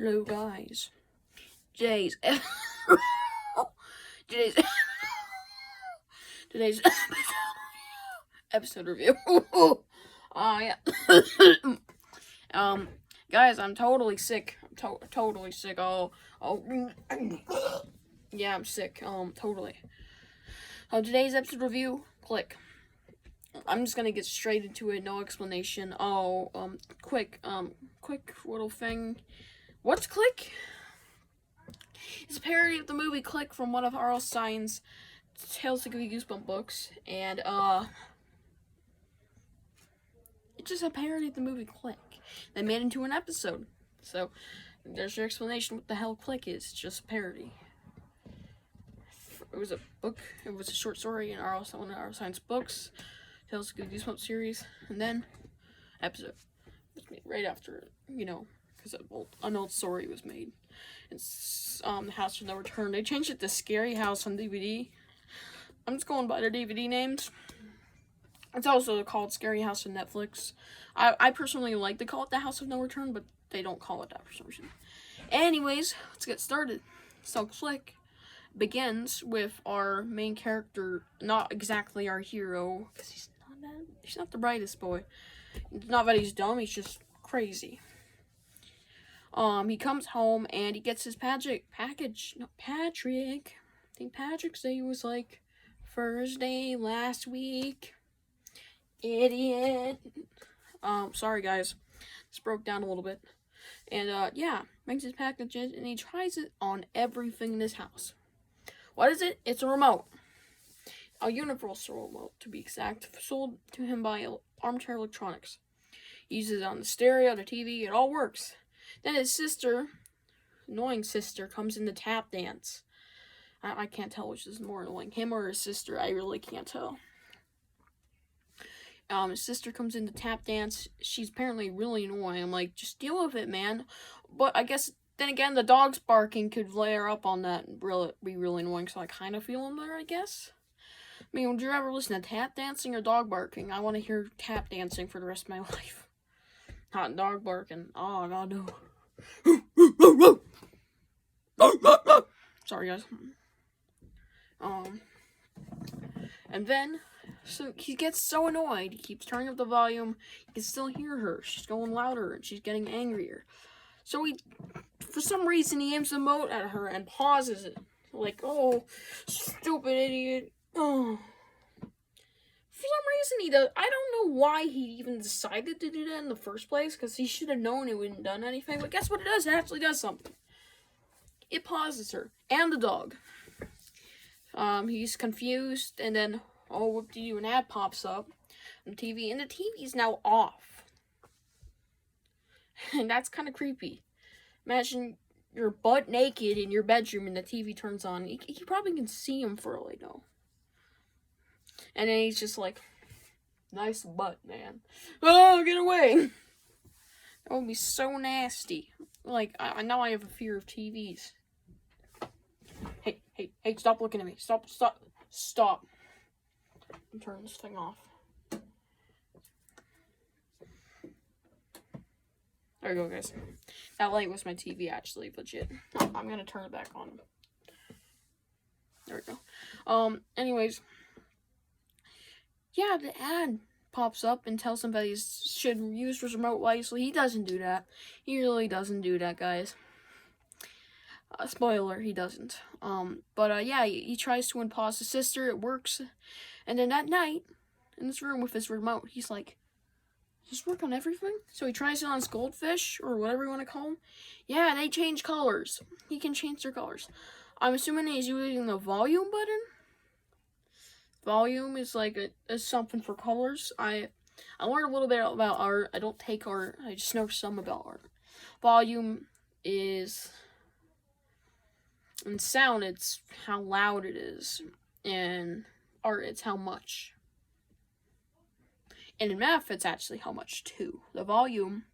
Hello, guys. Today's today's today's episode review. Yeah. Guys, I'm totally sick. I'm totally sick. Yeah, I'm sick. Totally. Today's episode review. Click. I'm just gonna get straight into it. No explanation. Quick little thing. What's Click? It's a parody of the movie Click from one of R.L. Stine's Tales to Give You Goosebumps books, and it's just a parody of the movie Click. They made it into an episode. So there's your explanation what the hell Click is. It's just a parody. It was a book. It was a short story in one of R.L. Stine's books, Tales to Give You Goosebumps series, and then episode. It was made right after, because an old story was made. It's The House from No Return. They changed it to Scary House on DVD. I'm just going by their DVD names. It's also called Scary House on Netflix. I personally like to call it The House of No Return, but they don't call it that for some reason. Anyways, let's get started. So Click begins with our main character, not exactly our hero, because he's not the brightest boy. It's not that he's dumb, he's just crazy. He comes home and he gets his package. No, Patrick. I think Patrick said he was like Thursday last week. Idiot. Sorry guys. This broke down a little bit. And yeah, brings his package in and he tries it on everything in his house. What is it? It's a remote. A universal remote, to be exact, sold to him by Armchair Electronics. He uses it on the stereo, the TV, it all works. Then his sister, annoying sister, comes in to tap dance. I can't tell which is more annoying, him or his sister. I really can't tell. His sister comes in to tap dance. She's apparently really annoying. I'm like, just deal with it, man. But I guess, then again, the dog's barking could layer up on that and be really annoying, so I kind of feel him there, I guess. I mean, would you ever listen to tap dancing or dog barking? I want to hear tap dancing for the rest of my life. Not dog barking. Oh, God, no. Sorry, guys. And then, so he gets so annoyed. He keeps turning up the volume. He can still hear her. She's going louder, and she's getting angrier. So for some reason, he aims the remote at her and pauses it. Like, oh, stupid idiot. Oh. For some reason, he does. I don't know why he even decided to do that in the first place, because he should have known it wouldn't have done anything. But guess what it does? It actually does something. It pauses her and the dog. He's confused, and then whoop-de-doo, an ad pops up on the TV, and the TV is now off. And that's kind of creepy. Imagine you're butt naked in your bedroom, and the TV turns on. You probably can see him for all I know. And then he's just like, nice butt, man. Oh, get away. That would be so nasty. Like, I know I have a fear of TVs. Hey, stop looking at me. Stop. Turn this thing off. There you go, guys. That light was my TV, actually, legit. I'm gonna turn it back on. There we go. Anyways. Yeah, the ad pops up and tells him that he should use his remote wisely. He doesn't do that. He really doesn't do that, guys. Spoiler, he doesn't. Yeah, he tries to unpause his sister. It works. And then that night, in this room with his remote, he's like, does this work on everything? So he tries it on his goldfish, or whatever you want to call them. Yeah, they change colors. He can change their colors. I'm assuming he's using the volume button. Volume is like a something for colors. I learned a little bit about art. I don't take art. I just know some about art. Volume is, in sound, it's how loud it is. In art, it's how much. And in math, it's actually how much too. The volume,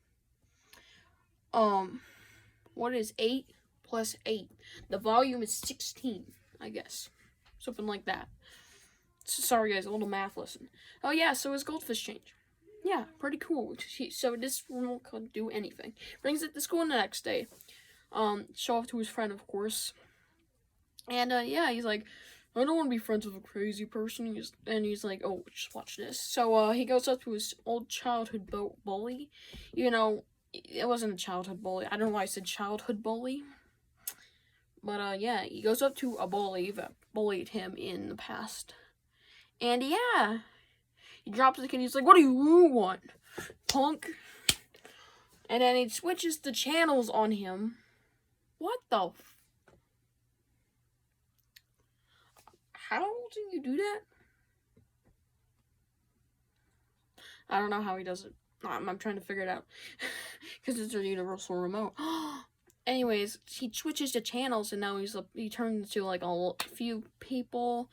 what is 8 plus 8? The volume is 16, I guess. Something like that. Sorry guys, a little math lesson. Oh yeah, so his goldfish change. Yeah, pretty cool. So this remote could do anything. Brings it to school the next day. show off to his friend, of course. And yeah, he's like, I don't want to be friends with a crazy person. He's like, oh, just watch this. So he goes up to his old childhood bully. You know, it wasn't a childhood bully. I don't know why I said childhood bully. But yeah, he goes up to a bully that bullied him in the past. And yeah, he drops the kid. He's like, what do you want, punk? And then he switches the channels on him. What the how do you do that? I don't know how he does it. I'm trying to figure it out. Because it's a universal remote. Anyways, he switches the channels and now he turns into like a few people.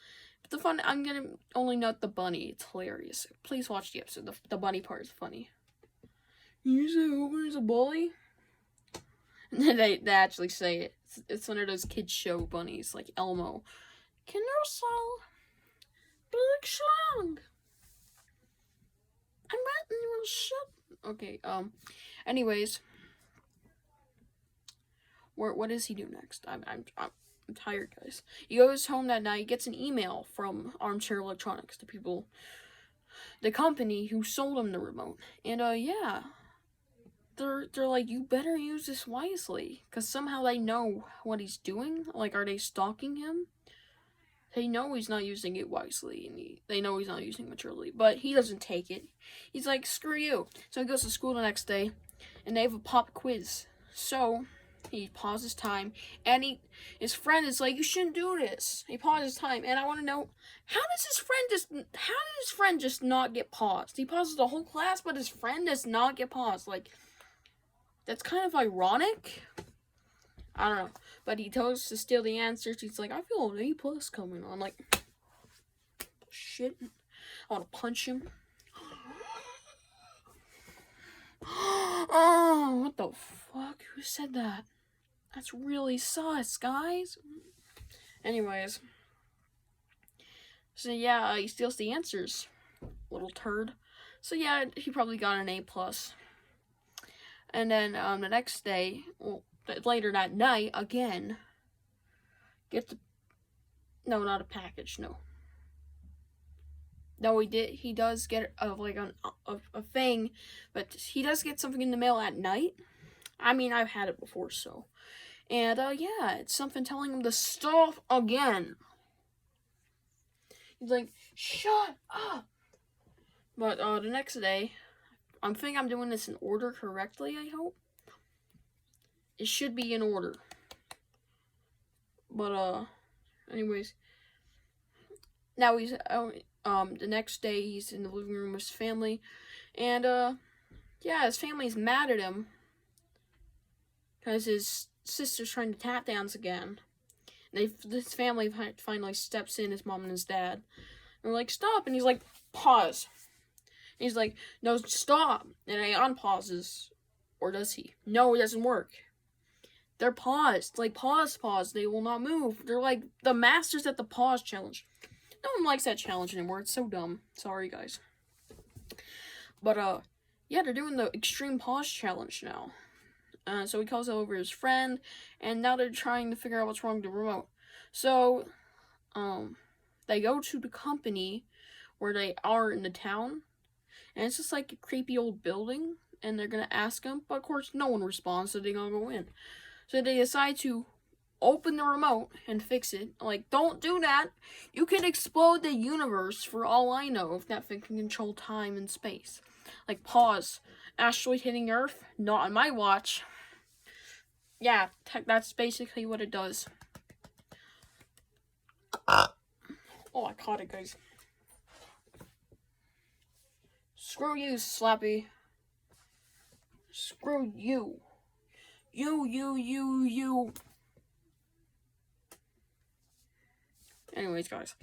But I'm gonna only note the bunny. It's hilarious. Please watch the episode. The bunny part is funny. You say Homer's a bully? And they actually say it. It's one of those kids show bunnies like Elmo. Can you sell big song? I'm betting you will shut. Okay, anyways. What does he do next? I'm tired, guys. He goes home that night, gets an email from Armchair Electronics, the company who sold him the remote. And yeah. They're like, you better use this wisely. Because somehow they know what he's doing. Like, are they stalking him? They know he's not using it wisely. And they know he's not using it maturely. But he doesn't take it. He's like, screw you. So he goes to school the next day. And they have a pop quiz. So he pauses time. And his friend is like, you shouldn't do this. He pauses time. And I want to know, how did his friend just not get paused? He pauses the whole class, but his friend does not get paused. Like, that's kind of ironic. I don't know. But he tells to steal the answers. He's like, I feel an A+ coming on. Like, shit. I want to punch him. Oh, what the fuck? Who said that? That's really sus, guys. Anyways. So yeah, he steals the answers. Little turd. So yeah, he probably got an A+. And then the next day, well, later that night, again, no, not a package, no. No, he does get a thing, but he does get something in the mail at night. I mean, I've had it before, so. And yeah, it's something telling him to stop again. He's like, shut up! But the next day, I'm doing this in order correctly, I hope. It should be in order. But, anyways. Now he's, the next day he's in the living room with his family. And, yeah, his family's mad at him. Because his sister's trying to tap dance again. This family finally steps in, his mom and his dad. And they're like, stop! And he's like, pause. He's like, no, stop. And he unpauses. Or does he? No, it doesn't work. They're paused. Like, pause. They will not move. They're like the masters at the pause challenge. No one likes that challenge anymore. It's so dumb. Sorry, guys. But, yeah, they're doing the extreme pause challenge now. So he calls over his friend. And now they're trying to figure out what's wrong with the remote. So, they go to the company where they are in the town. And it's just like a creepy old building. And they're going to ask him. But, of course, no one responds. So they're going to go in. So they decide to open the remote and fix it. Like, don't do that. You can explode the universe for all I know if that thing can control time and space. Like, pause. Asteroid hitting Earth? Not on my watch. Yeah, that's basically what it does. Oh, I caught it, guys. Screw you, Slappy. Screw you. You. Anyways, guys.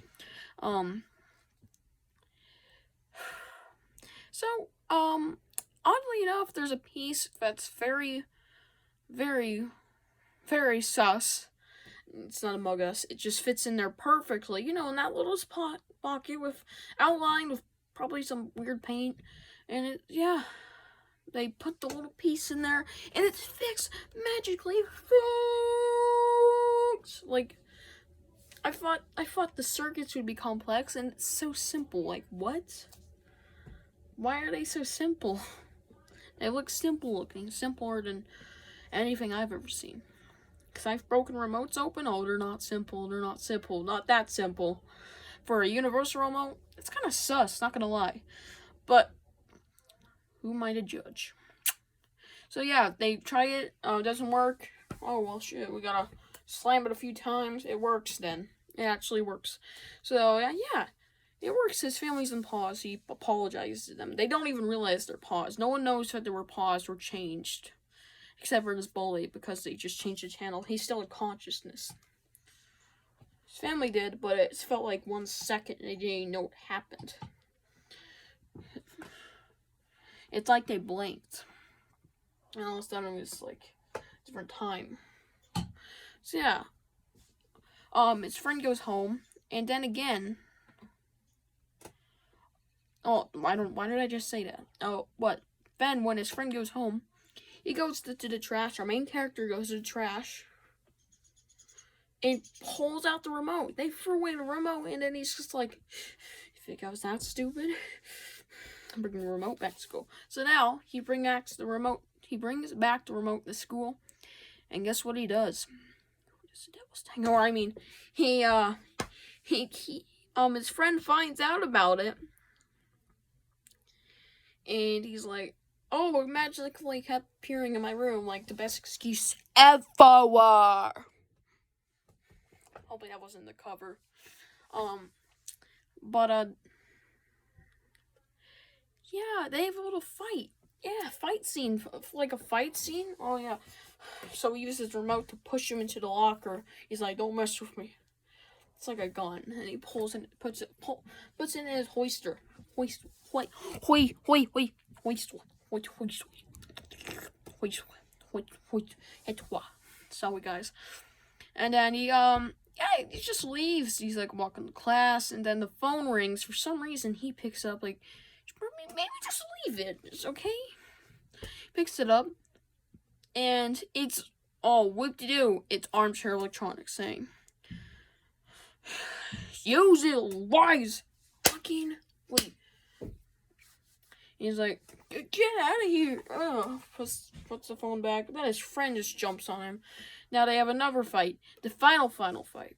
So, oddly enough, there's a piece that's very, very, very sus. It's not Among Us. It just fits in there perfectly. You know, in that little pocket with outlined with probably some weird paint. And yeah, they put the little piece in there, and it's fixed magically. Fixed. Like, I thought the circuits would be complex, and it's so simple. Like, what? Why are they so simple? They look simple looking, simpler than anything I've ever seen. Because I've broken remotes open. Oh, they're not simple. They're not simple. Not that simple. For a universal remote, it's kind of sus, not gonna lie. But who am I to judge? So yeah, they try it. It doesn't work. Oh, well, shit. We gotta slam it a few times. It works then. It actually works. So, yeah. It works. His family's in pause. He apologizes to them. They don't even realize they're paused. No one knows that they were paused or changed. Except for this bully, because they just changed the channel. He's still in consciousness. His family did, but it felt like 1 second and they didn't even know what happened. It's like they blinked. And all of a sudden it was like a different time. So yeah. His friend goes home, and then again. Oh, why did I just say that? Oh, what? Then when his friend goes home, he goes to the trash. Our main character goes to the trash and pulls out the remote. They threw away the remote, and then he's just like, "You think I was that stupid?" I'm bringing the remote back to school. So now he brings back the remote. He brings back the remote to school, and guess what he does? It's the devil's thing. Or I mean, his friend finds out about it, and he's like, "Oh, it magically kept appearing in my room, like the best excuse ever." Hoping that wasn't the cover. Yeah, they have a little fight. Yeah, fight scene, like a fight scene. Oh yeah. So he uses the remote to push him into the locker. He's like, "Don't mess with me." It's like a gun, and he puts it in his hoister. Sorry, guys. And then he just leaves. He's like walking to class, and then the phone rings. For some reason, he picks up, like, maybe just leave it. It's okay. Picks it up, and it's whoop-de-doo. It's Armchair Electronics saying, "Use it wise, fucking wait." He's like, "Get out of here!" Oh, puts the phone back. Then his friend just jumps on him. Now they have another fight. The final fight.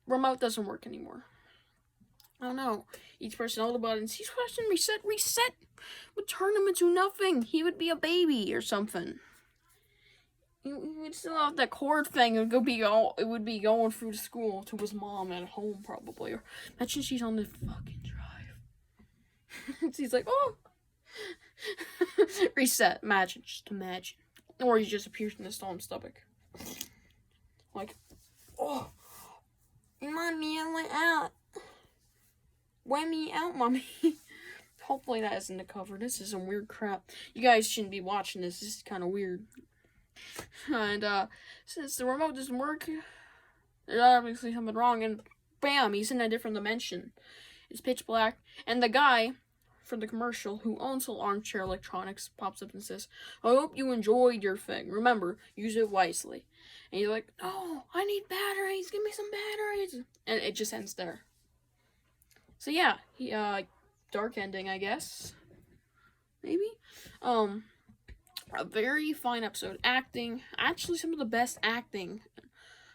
Remote doesn't work anymore. Oh no. Each person all the buttons. He's pressing reset would turn him into nothing. He would be a baby or something. He would still have that cord thing. It would be going through the school to his mom at home probably. Or imagine she's on the fucking drive. He's like, "Oh." Reset. Just imagine. Or he just appears in the storm stomach. Like, "Oh, Mommy, I went out. Let me out, Mommy." Hopefully that isn't the cover. This is some weird crap. You guys shouldn't be watching this. This is kind of weird. And since the remote doesn't work, there's obviously something wrong. And bam, he's in a different dimension. It's pitch black. And the guy from the commercial who owns Armchair Electronics pops up and says, "I hope you enjoyed your thing. Remember, use it wisely." And he's like, "No, I need batteries. Give me some batteries." And it just ends there. So yeah, dark ending, I guess. Maybe. A very fine episode. Acting, actually some of the best acting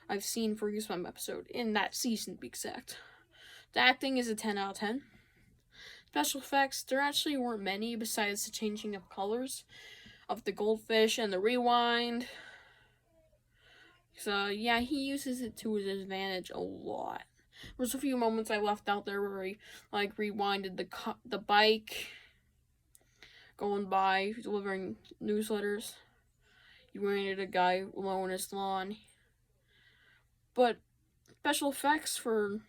I've seen for a Goosebumps episode in that season, to be exact. The acting is a 10 out of 10. Special effects, there actually weren't many besides the changing of colors of the goldfish and the rewind. So yeah, he uses it to his advantage a lot. There's a few moments I left out there where he like rewinded the bike going by, delivering newsletters. He rewinded a guy mowing his lawn. But special effects for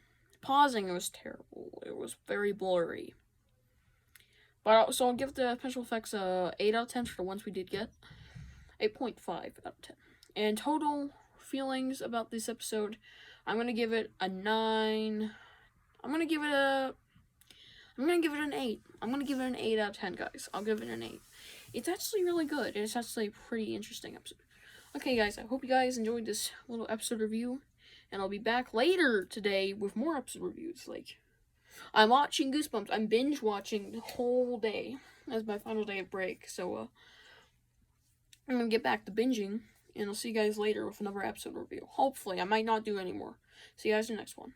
pausing, it was terrible. It was very blurry. But so I'll give the special effects a 8 out of 10 for the ones we did get. 8.5 out of 10. And total feelings about this episode, I'm gonna give it a 9. I'm gonna give it an 8. I'm gonna give it an 8 out of 10, guys. I'll give it an 8. It's actually really good. It's actually a pretty interesting episode. Okay, guys, I hope you guys enjoyed this little episode review, and I'll be back later today with more episode reviews. Like, I'm watching Goosebumps. I'm binge watching the whole day as my final day of break. So, I'm gonna get back to binging, and I'll see you guys later with another episode review. Hopefully, I might not do any more. See you guys in the next one.